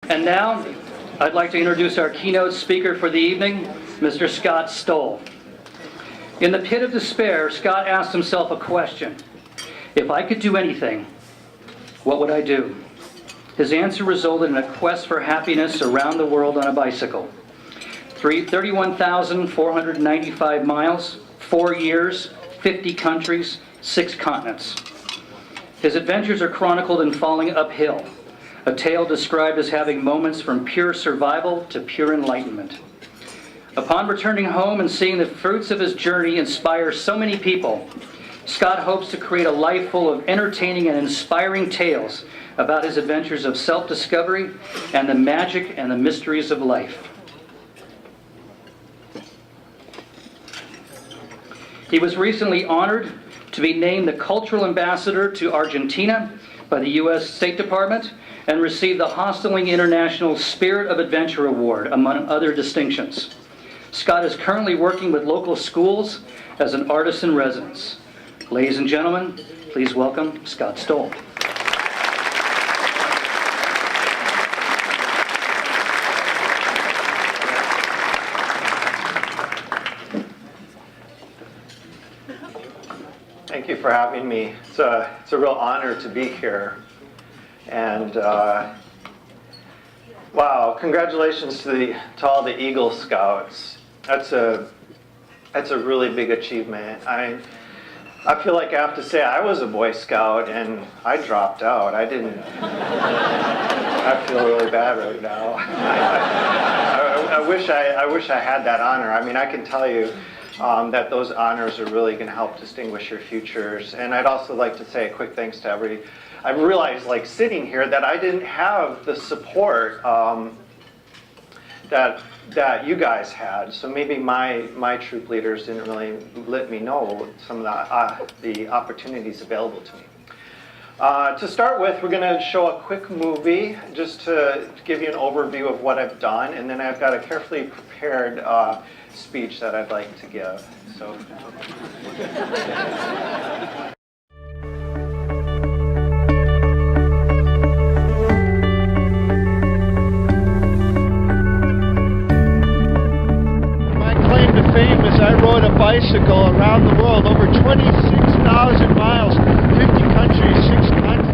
And now, I'd like to introduce our keynote speaker for the evening, Mr. Scott Stoll. In the pit of despair, Scott asked himself a question. If I could do anything, what would I do? His answer resulted in a quest for happiness around the world on a bicycle. 31,495 miles, 4 years, 50 countries, 6 continents. His adventures are chronicled in falling uphill, a tale described as having moments from pure survival to pure enlightenment. Upon returning home and seeing the fruits of his journey inspire so many people, Scott hopes to create a life full of entertaining and inspiring tales about his adventures of self-discovery and the magic and the mysteries of life. He was recently honored to be named the Cultural Ambassador to Argentina by the U.S. State Department and received the Hosteling International Spirit of Adventure Award, among other distinctions. Scott is currently working with local schools as an artist in residence. Ladies and gentlemen, please welcome Scott Stoll. Thank you for having me. It's a real honor to be here. And wow, congratulations to all the Eagle Scouts. That's a really big achievement. I feel like I have to say I was a Boy Scout and I dropped out. I feel really bad right now. I wish I had that honor. I mean, I can tell you that those honors are really going to help distinguish your futures. And I'd also like to say a quick thanks to I realized, like, sitting here that I didn't have the support that you guys had. So maybe my troop leaders didn't really let me know some of the opportunities available to me. To start with, we're going to show a quick movie just to give you an overview of what I've done, and then I've got a carefully prepared speech that I'd like to give. So. My claim to fame is I rode a bicycle around the world, over 26,000 miles, 50 countries, 6 continents.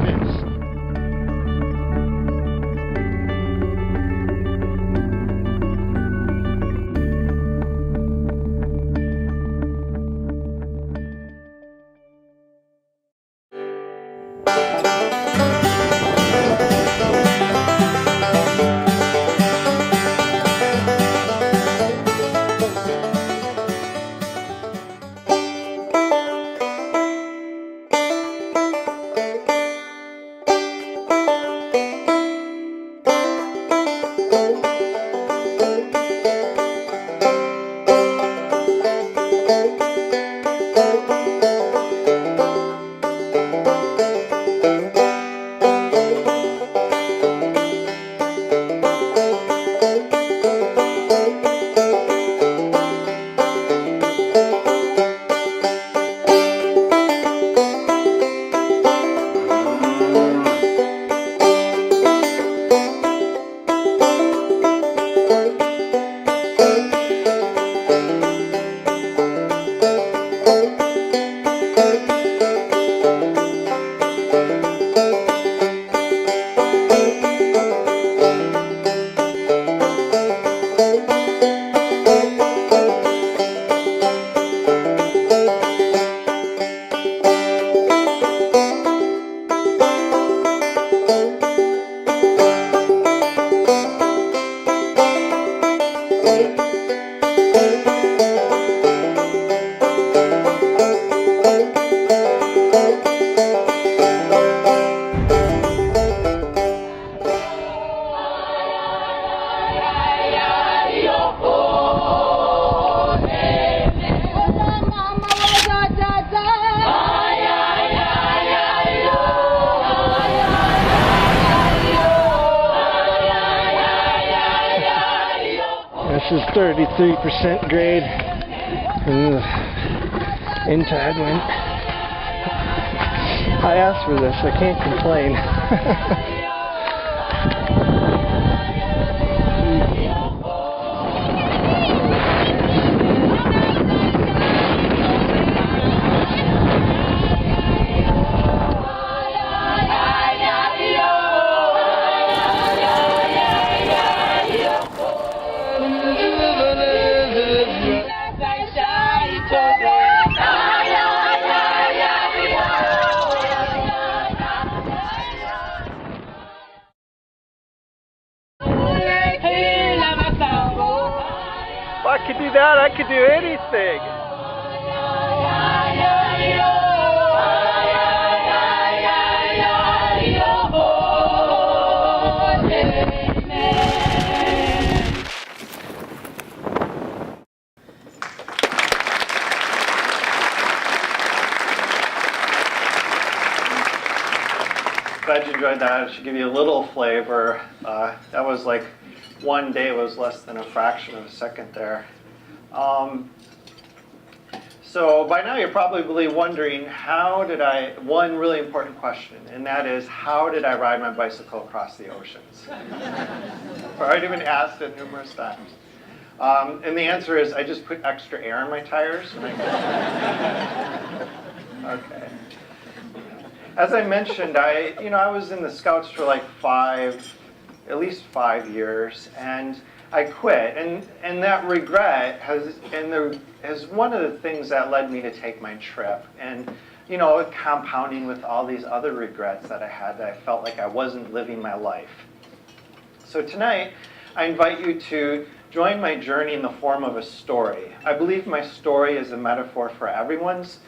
This is 33% grade in Tadwin. I asked for this, I can't complain. I could do that, I could do anything. Glad you enjoyed that. It should give you a little flavor. That was like one day was less than a fraction of a second there. So by now you're probably wondering, one really important question, and that is, how did I ride my bicycle across the oceans? I've already been asked it numerous times. And the answer is, I just put extra air in my tires. Okay. As I mentioned, I was in the Scouts for like at least 5 years, and I quit. And that regret is one of the things that led me to take my trip. And compounding with all these other regrets that I had, that I felt like I wasn't living my life. So tonight, I invite you to join my journey in the form of a story. I believe my story is a metaphor for everyone's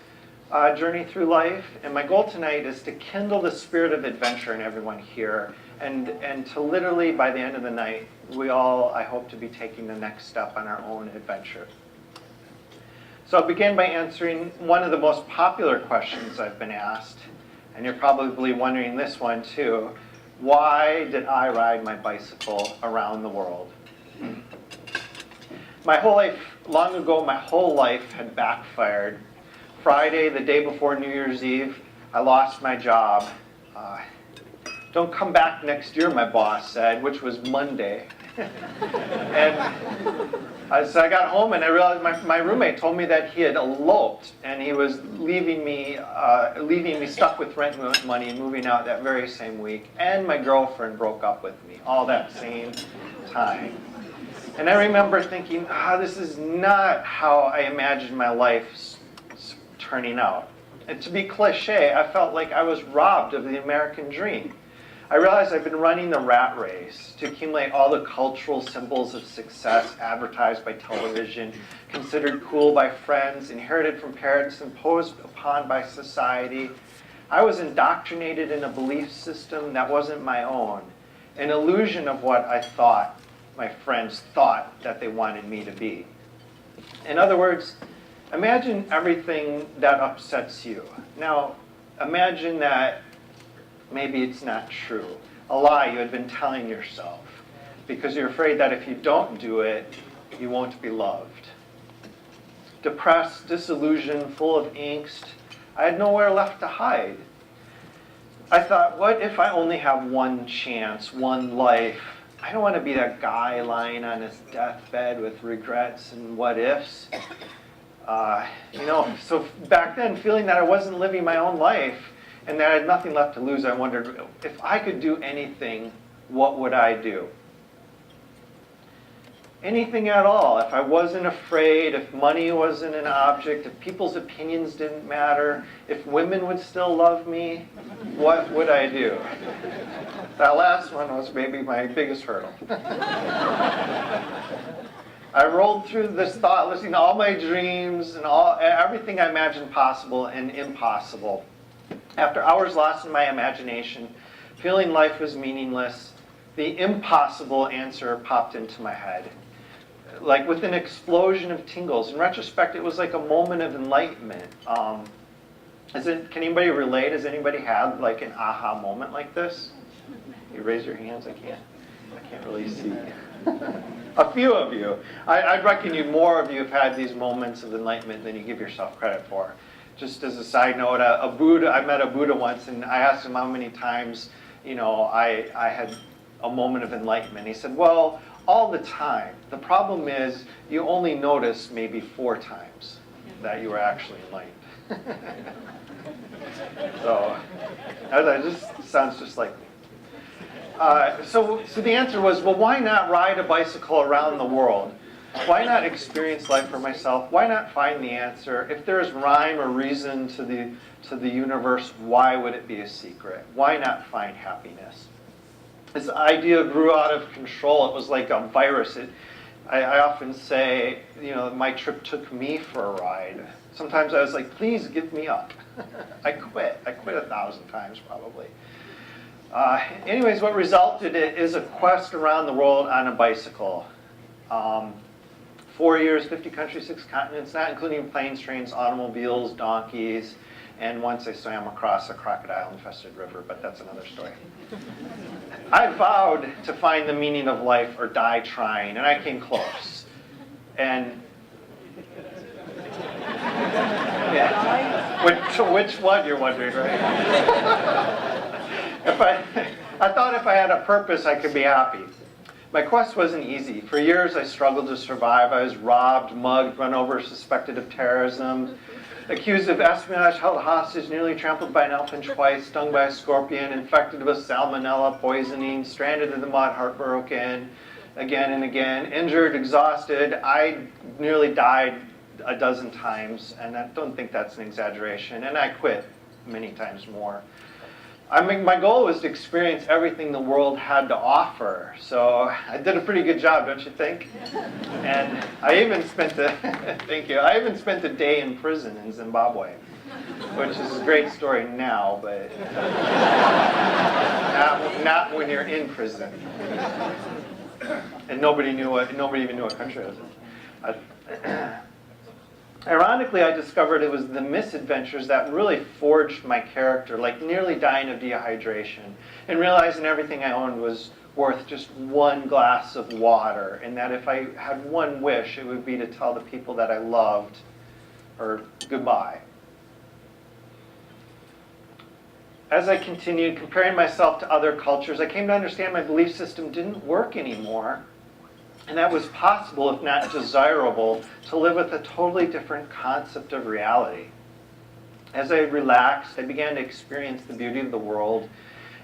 journey through life, and my goal tonight is to kindle the spirit of adventure in everyone here, and to literally, by the end of the night, we all, I hope, to be taking the next step on our own adventure. So I'll begin by answering one of the most popular questions I've been asked, and you're probably wondering this one too: why did I ride my bicycle around the world? Long ago, my whole life had backfired. Friday, the day before New Year's Eve, I lost my job. Don't come back next year, my boss said, which was Monday. And so I got home and I realized my roommate told me that he had eloped and he was leaving me stuck with rent money and moving out that very same week. And my girlfriend broke up with me all that same time. And I remember thinking, this is not how I imagined my life turning out. And to be cliche, I felt like I was robbed of the American dream. I realized I've been running the rat race to accumulate all the cultural symbols of success advertised by television, considered cool by friends, inherited from parents, imposed upon by society. I was indoctrinated in a belief system that wasn't my own, an illusion of what I thought my friends thought that they wanted me to be. In other words, imagine everything that upsets you. Now, imagine that maybe it's not true. A lie you had been telling yourself because you're afraid that if you don't do it, you won't be loved. Depressed, disillusioned, full of angst, I had nowhere left to hide. I thought, what if I only have one chance, one life? I don't want to be that guy lying on his deathbed with regrets and what ifs. So back then, feeling that I wasn't living my own life and that I had nothing left to lose, I wondered, if I could do anything, what would I do? Anything at all. If I wasn't afraid, if money wasn't an object, if people's opinions didn't matter, if women would still love me, what would I do? That last one was maybe my biggest hurdle. I rolled through this thought, listening to all my dreams and everything I imagined possible and impossible. After hours lost in my imagination, feeling life was meaningless, the impossible answer popped into my head. Like with an explosion of tingles. In retrospect, it was like a moment of enlightenment. Can anybody relate? Has anybody had like an aha moment like this? You raise your hands? I can't really see. A few of you. I'd reckon more of you have had these moments of enlightenment than you give yourself credit for. Just as a side note, I met a Buddha once, and I asked him how many times, I had a moment of enlightenment. He said, well, all the time. The problem is you only notice maybe 4 times that you were actually enlightened. So that just sounds just like me. So the answer was, well, why not ride a bicycle around the world? Why not experience life for myself? Why not find the answer? If there's rhyme or reason to the universe, why would it be a secret? Why not find happiness? This idea grew out of control. It was like a virus. I often say, my trip took me for a ride. Sometimes I was like, please give me up. I quit 1,000 times probably. Anyways, what resulted is a quest around the world on a bicycle. 4 years, 50 countries, 6 continents, not including planes, trains, automobiles, donkeys, and once I swam across a crocodile-infested river, but that's another story. I vowed to find the meaning of life or die trying, and I came close. And yeah, which one you're wondering, right? I thought if I had a purpose, I could be happy. My quest wasn't easy. For years, I struggled to survive. I was robbed, mugged, run over, suspected of terrorism, accused of espionage, held hostage, nearly trampled by an elephant twice, stung by a scorpion, infected with salmonella poisoning, stranded in the mud, heartbroken again and again, injured, exhausted. I nearly died a dozen times, and I don't think that's an exaggeration. And I quit many times more. My goal was to experience everything the world had to offer. So I did a pretty good job, don't you think? And I even spent thank you. I even spent a day in prison in Zimbabwe, which is a great story now, but not when you're in prison. And nobody even knew what country I was in. Ironically, I discovered it was the misadventures that really forged my character, like nearly dying of dehydration, and realizing everything I owned was worth just one glass of water, and that if I had one wish, it would be to tell the people that I loved, or goodbye. As I continued comparing myself to other cultures, I came to understand my belief system didn't work anymore. And that was possible, if not desirable, to live with a totally different concept of reality. As I relaxed, I began to experience the beauty of the world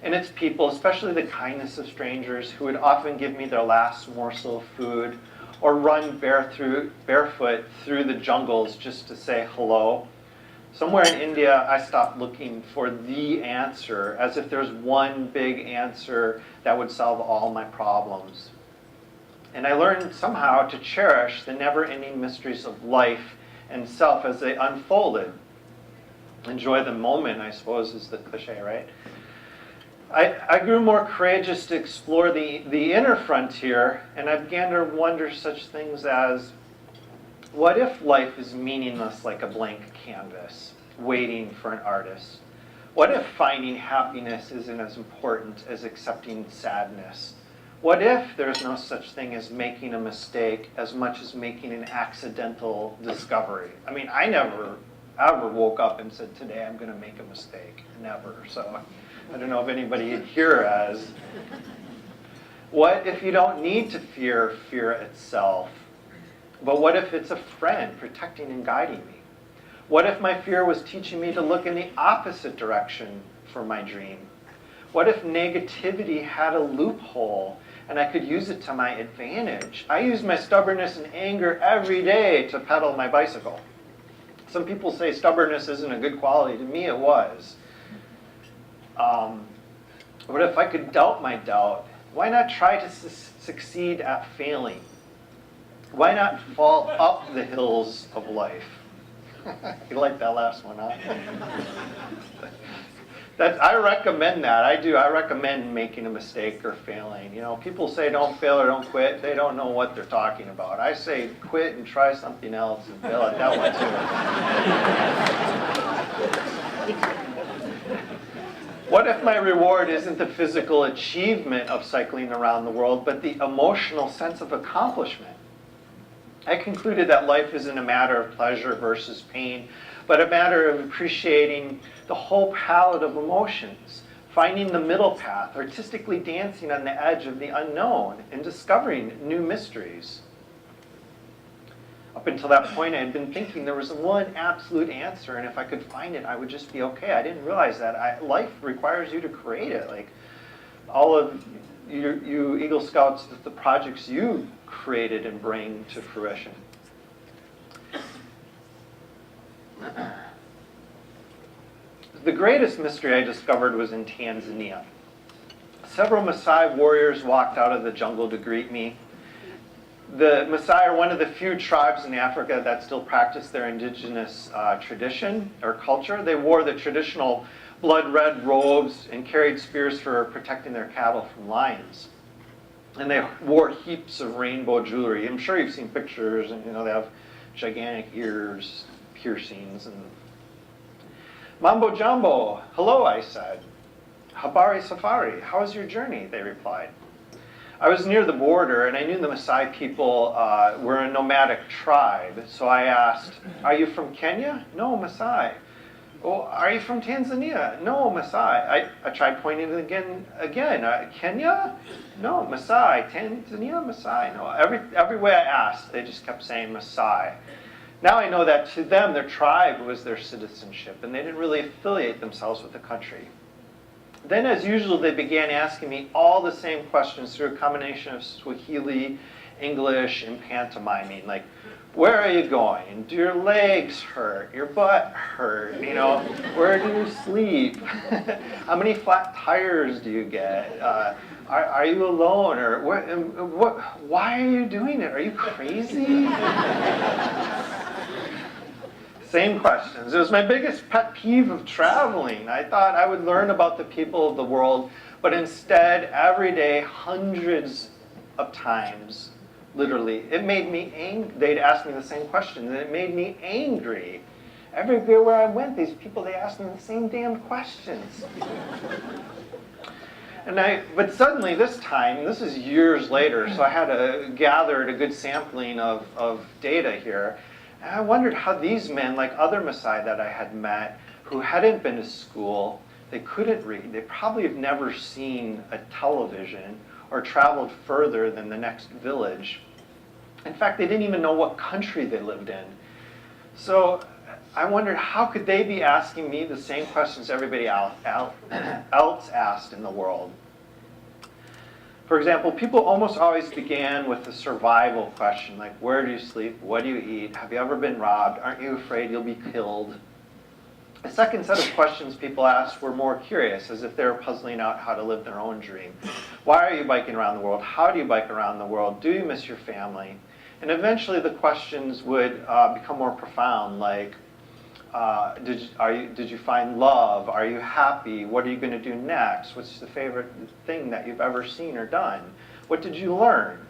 and its people, especially the kindness of strangers who would often give me their last morsel of food or run barefoot through the jungles just to say hello. Somewhere in India, I stopped looking for the answer, as if there's one big answer that would solve all my problems. And I learned somehow to cherish the never-ending mysteries of life and self as they unfolded. Enjoy the moment, I suppose, is the cliche, right? I grew more courageous to explore the inner frontier, and I began to wonder such things as, what if life is meaningless like a blank canvas, waiting for an artist? What if finding happiness isn't as important as accepting sadness? What if there's no such thing as making a mistake as much as making an accidental discovery? I mean, I never ever woke up and said, today I'm going to make a mistake. Never. So I don't know if anybody here has. What if you don't need to fear fear itself? But what if it's a friend protecting and guiding me? What if my fear was teaching me to look in the opposite direction for my dream? What if negativity had a loophole and I could use it to my advantage? I use my stubbornness and anger every day to pedal my bicycle. Some people say stubbornness isn't a good quality. To me, it was. What if I could doubt my doubt? Why not try to succeed at failing? Why not fall up the hills of life? You like that last one, huh? I recommend that. I do. I recommend making a mistake or failing. People say don't fail or don't quit. They don't know what they're talking about. I say quit and try something else and fail at that one too. What if my reward isn't the physical achievement of cycling around the world, but the emotional sense of accomplishment? I concluded that life isn't a matter of pleasure versus pain, but a matter of appreciating the whole palette of emotions, finding the middle path, artistically dancing on the edge of the unknown, and discovering new mysteries. Up until that point, I had been thinking there was one absolute answer, and if I could find it, I would just be okay. I didn't realize that life requires you to create it. Like all of you Eagle Scouts, the projects you created and bring to fruition. The greatest mystery I discovered was in Tanzania. Several Maasai warriors walked out of the jungle to greet me. The Maasai are one of the few tribes in Africa that still practice their indigenous tradition or culture. They wore the traditional blood red robes and carried spears for protecting their cattle from lions. And they wore heaps of rainbow jewelry. I'm sure you've seen pictures, and they have gigantic ears, piercings, and Mambo Jumbo, hello, I said. Habari Safari, how's your journey? They replied. I was near the border, and I knew the Maasai people were a nomadic tribe, so I asked, are you from Kenya? No, Maasai. Oh, are you from Tanzania? No, Maasai. I tried pointing again. Kenya? No, Maasai. Tanzania? Maasai. No, every way I asked, they just kept saying Maasai. Now I know that to them, their tribe was their citizenship, and they didn't really affiliate themselves with the country. Then, as usual, they began asking me all the same questions through a combination of Swahili, English, and pantomiming, like, where are you going? Do your legs hurt? Your butt hurt? Where do you sleep? How many flat tires do you get? Are you alone? Or why are you doing it? Are you crazy? Same questions. It was my biggest pet peeve of traveling. I thought I would learn about the people of the world, but instead, every day, hundreds of times, literally, it made me angry. They'd ask me the same questions, and it made me angry. Everywhere where I went, these people, they asked me the same damn questions. But suddenly this time, this is years later, so I had to gather a good sampling of data here. And I wondered how these men, like other Maasai that I had met, who hadn't been to school, they couldn't read, they probably have never seen a television or traveled further than the next village. In fact, they didn't even know what country they lived in. So I wondered, how could they be asking me the same questions everybody else asked in the world? For example, people almost always began with a survival question, like, where do you sleep? What do you eat? Have you ever been robbed? Aren't you afraid you'll be killed? The second set of questions people asked were more curious, as if they were puzzling out how to live their own dream. Why are you biking around the world? How do you bike around the world? Do you miss your family? And eventually the questions would become more profound, like, did you find love? Are you happy? What are you going to do next? What's the favorite thing that you've ever seen or done? What did you learn?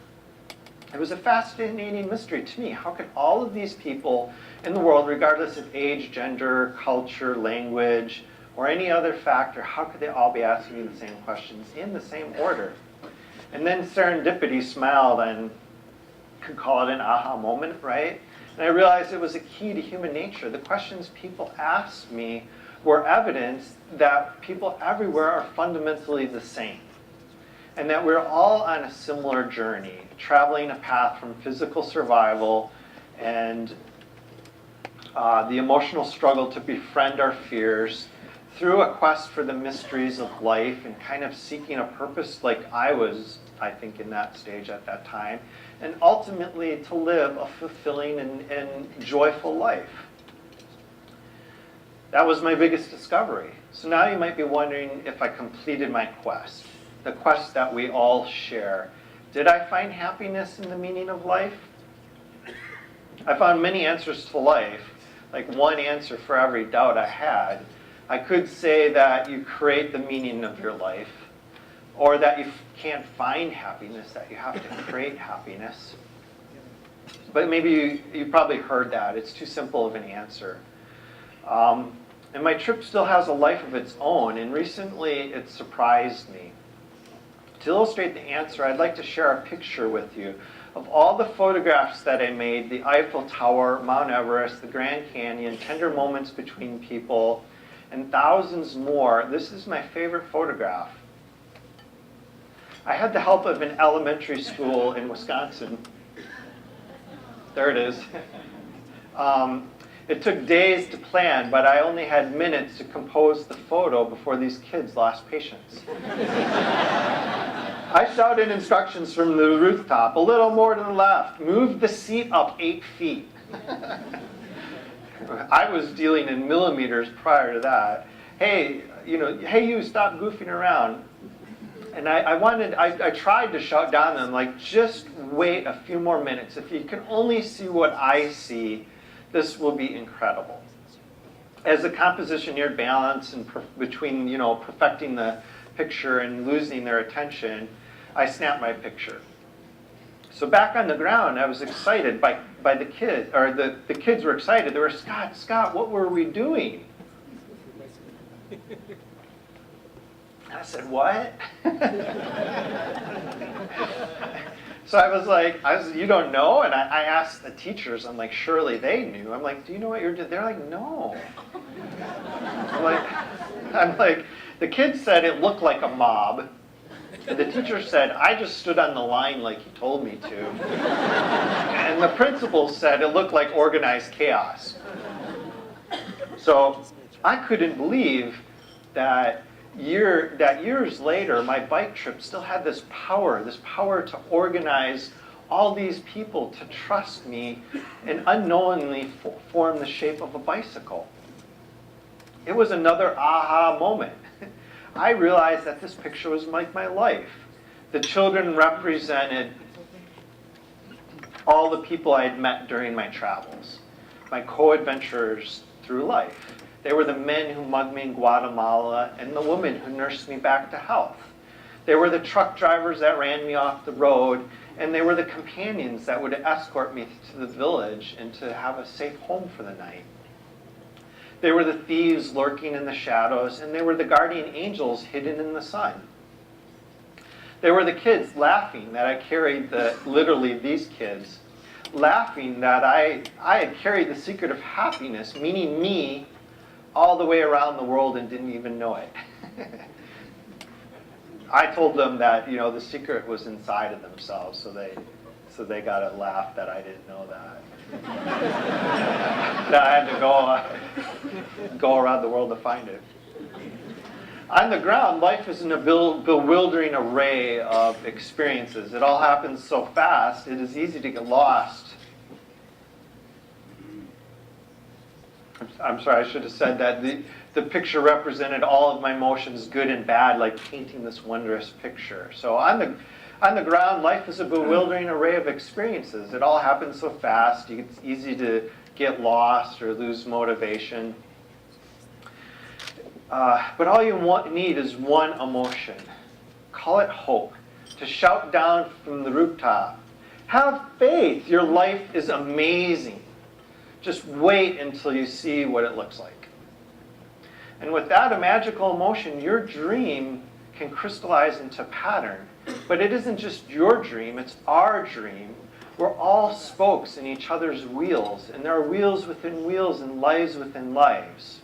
It was a fascinating mystery to me. How could all of these people in the world, regardless of age, gender, culture, language, or any other factor, how could they all be asking me the same questions in the same order? And then serendipity smiled and could call it an aha moment, right? And I realized it was a key to human nature. The questions people asked me were evidence that people everywhere are fundamentally the same, and that we're all on a similar journey, traveling a path from physical survival and the emotional struggle to befriend our fears through a quest for the mysteries of life and kind of seeking a purpose, like I was, I think, in that stage at that time, and ultimately to live a fulfilling and joyful life. That was my biggest discovery. So now you might be wondering if I completed my quest, the quest that we all share. Did I find happiness in the meaning of life? I found many answers to life, like one answer for every doubt I had. I could say that you create the meaning of your life, or that you can't find happiness, that you have to create happiness. But maybe you probably heard that. It's too simple of an answer. And my trip still has a life of its own, and recently it surprised me. To illustrate the answer, I'd like to share a picture with you of all the photographs that I made: the Eiffel Tower, Mount Everest, the Grand Canyon, tender moments between people, and thousands more. This is my favorite photograph. I had the help of an elementary school in Wisconsin. There it is. It took days to plan, but I only had minutes to compose the photo before these kids lost patience. I shouted instructions from the rooftop: a little more to the left, move the seat up 8 feet. I was dealing in millimeters prior to that. Hey, you, stop goofing around. And I tried to shout down to them, like, just wait a few more minutes. If you can only see what I see, this will be incredible. As the composition neared balance and between, perfecting the picture and losing their attention, I snapped my picture. So back on the ground, I was excited by the kids, or the kids were excited. They were, Scott, what were we doing? I said, what? So I was like, you don't know? And I asked the teachers, I'm like, surely they knew. I'm like, do you know what you're doing? They're like, no. I'm like, the kids said it looked like a mob. And the teacher said, I just stood on the line like he told me to. And the principal said it looked like organized chaos. So I couldn't believe that years later, my bike trip still had this power to organize all these people to trust me and unknowingly form the shape of a bicycle. It was another aha moment. I realized that this picture was like my life. The children represented all the people I had met during my travels, my co-adventurers through life. They were the men who mugged me in Guatemala and the women who nursed me back to health. They were the truck drivers that ran me off the road, and they were the companions that would escort me to the village and to have a safe home for the night. They were the thieves lurking in the shadows, and they were the guardian angels hidden in the sun. They were the kids laughing that I carried literally these kids, laughing that I had carried the secret of happiness, meaning me, all the way around the world and didn't even know it. I told them that, the secret was inside of themselves, so they got a laugh that I didn't know that. That I had to go around the world to find it. On the ground, life is a bewildering array of experiences. It all happens so fast, it is easy to get lost. I'm sorry, I should have said that. The picture represented all of my emotions, good and bad, like painting this wondrous picture. So on the ground, life is a bewildering array of experiences. It all happens so fast, it's easy to get lost or lose motivation. But all you need is one emotion. Call it hope. To shout down from the rooftop. Have faith. Your life is amazing. Just wait until you see what it looks like. And without a magical emotion, your dream can crystallize into pattern. But it isn't just your dream, it's our dream. We're all spokes in each other's wheels, and there are wheels within wheels and lives within lives.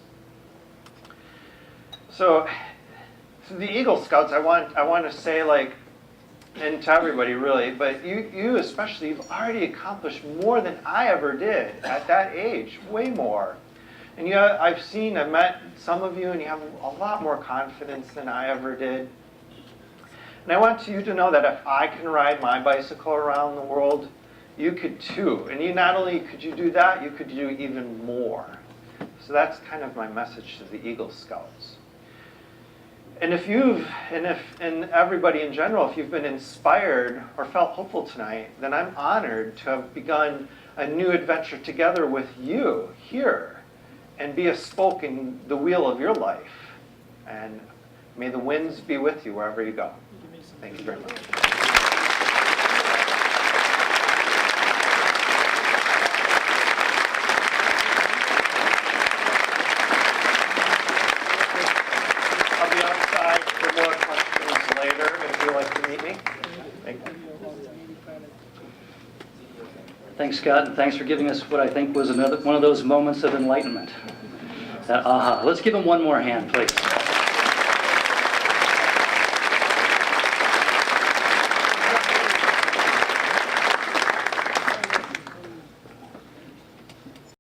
So to the Eagle Scouts, I want to say, and to everybody really, but you especially, you've already accomplished more than I ever did at that age, way more. And I've met some of you, and you have a lot more confidence than I ever did. And I want you to know that if I can ride my bicycle around the world, you could too. And not only could you do that, you could do even more. So that's kind of my message to the Eagle Scouts. And and everybody in general, if you've been inspired or felt hopeful tonight, then I'm honored to have begun a new adventure together with you here and be a spoke in the wheel of your life. And may the winds be with you wherever you go. Thank you very much. I'll be outside for more questions later if you'd like to meet me. Thank you. Thanks, Scott, and thanks for giving us what I think was one of those moments of enlightenment. That aha. Let's give him one more hand, please.